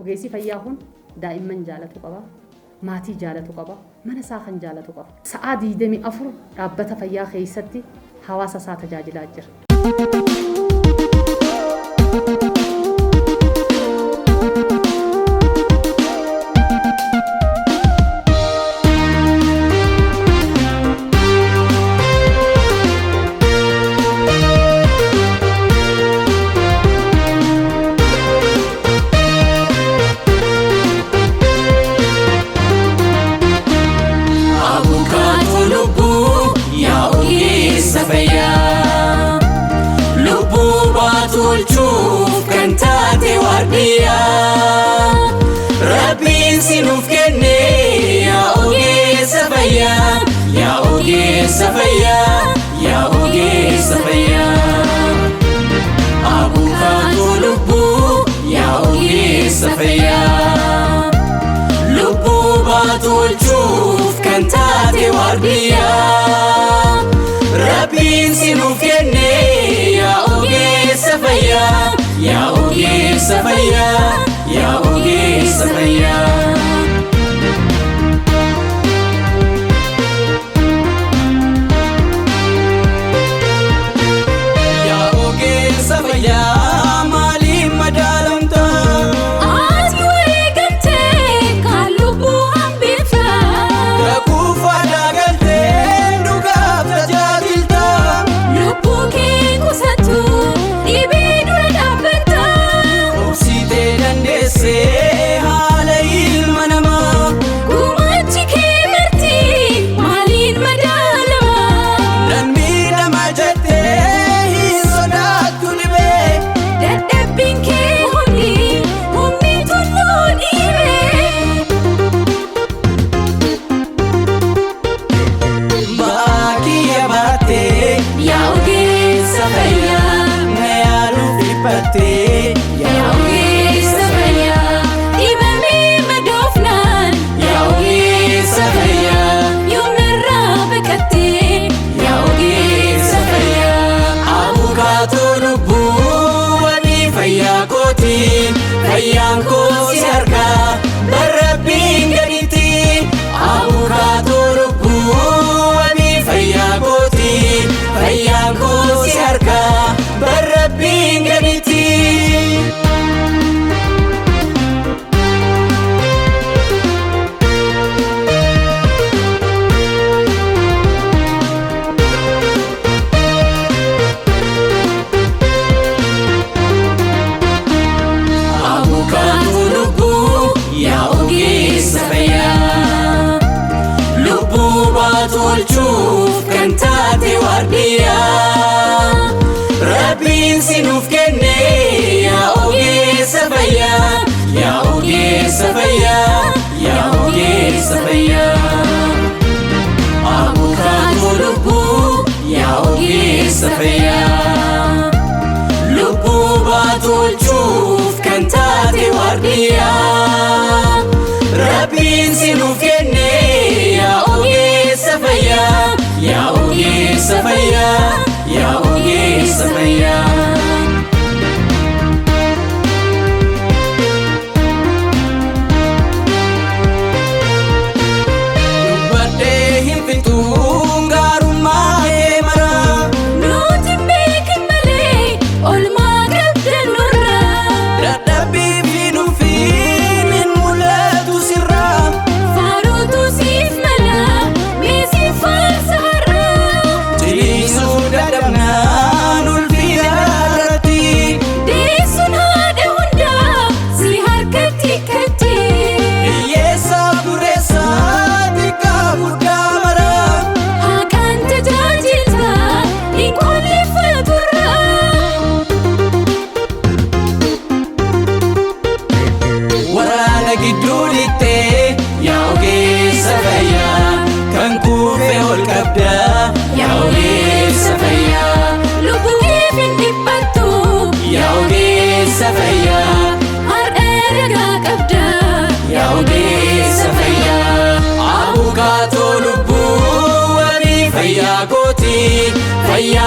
ogeessi fayyaa kun daa'imman jaalatu qaba. Maatii jaalatu qaba. Mana isaa kan jaalatu qaba. Sa'aa 24 dhaabbata fayyaa keessatti hawaasa isaa tajaajilaa jira. Rabbiin sinuuf kenne yaa ogeessa fayyaa, yaa ogeessa fayyaa, yaa ogeessa fayyaa. Abukaatoo lubbuu yaa ogeessa fayyaa, lubbuu baatu oolchuuf kan taate waardiyyaa. Rabbiin sinuuf kenne yaa ogeessa fayyaa, yaa ogeessa fayyaa, yaa ogeessa fayyaa. Yaa ogeessa fayyaa maaliin madaalamta? Ati wareegamtee kan lubbuu hambifta. Rakkoo faadaa galtee dhugaaf tajaajilta. Lubbuu kee qusattu dhibee dura dhaabbatta. Obsitee dandeessee haala ilma namaa. Gumaachi kee marti maaliin madaalama? Nan miidhama jettee hin sodaattu dhibee. Dadhabbiin kee humni tulluu dhiibee. Baakiyya baattee Yaa ogeessa fayyaa, na yaaluuf dhiphattee. yaa ogeessa fayyaa, dhibamee madoofnaan Yaa ogeessa fayyaa, yoomnarraa baqattee. Yaa ogeessa fayyaa, abukaatoo lubbuu wani fayyaa kooti. Fayyaan koo si harkaa barrabbiin gaditti. Abukaatoo lubbuu wani fayyaa kooti. Fayyaan koo si harkaa barrabbiin gaditti. Abukaatoo lubbuu yaa ogeessa fayyaa, lubbuu baatu oolchuuf kan taate waardiyyaa. Rabbiin sinuuf kenne yaa ogeessa fayyaa, yaa ogeessa fayyaa, yaa ogeessa fayyaa. Abukaatoo lubbuu yaa ogeessa fayyaa, lubbuu baatu oolchuuf kan taate waardiyyaa. Rabbiin sinuuf kenne yaa ogeessa fayyaa, yaa ogeessa fayyaa, yaa ogeessa fayyaa. Dubbadhee hin fixuun gaarummaa kee maraa. nuti hin beekin malee oolmaa qabda nurraa. Dadhabbii fi nuufiin hin mul'atu sirraa. Faaruutu siif mala meesiif faarsa har'aa. Jiliisuu dadhabnaan ulfina irratti. Deessuun haadha hundaa si harkatti katti. Hiyyeessaaf dureessaa xiqqaa guddaa maraa. Haqaan tajaajilta hin qolleeffaturraa. Waraana gidduu lixxee yaa ogeessa fayyaa, kan kuufe ol qabdaa yaa ogeessa fayyaa. Lubbuu keef hin dhiphattu Yaa ogeessa fayyaa, har'a ragaa qabda. yaa ogeessa fayyaa. Abukaatoo lubbuu wani fayyaa kooti. Fayyaa